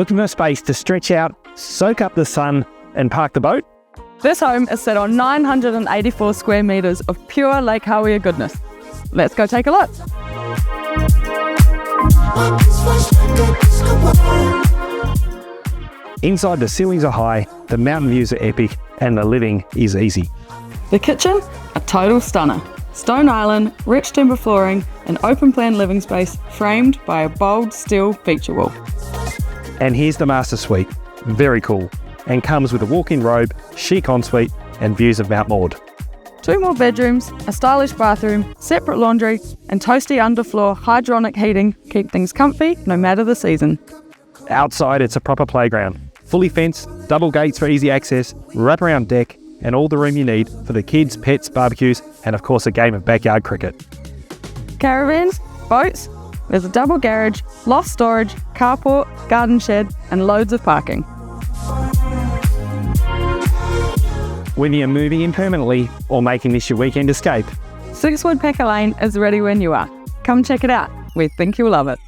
Looking for a space to stretch out, soak up the sun and park the boat? This home is set on 984 square metres of pure Lake Hawea goodness. Let's go take a look. Inside, the ceilings are high, the mountain views are epic, and the living is easy. The kitchen, a total stunner. Stone island, rich timber flooring, and open plan living space framed by a bold steel feature wall. And here's the master suite. Very cool. And comes with a walk-in robe, chic ensuite, and views of Mount Maud. 2 more bedrooms, a stylish bathroom, separate laundry, and toasty underfloor hydronic heating keep things comfy no matter the season. Outside, it's a proper playground. Fully fenced, double gates for easy access, wraparound deck, and all the room you need for the kids, pets, barbecues, and of course a game of backyard cricket. Caravans, boats, there's a double garage, loft storage, carport, garden shed, and loads of parking. Whether you're moving in permanently or making this your weekend escape, 6 Woodpecker Lane is ready when you are. Come check it out. We think you'll love it.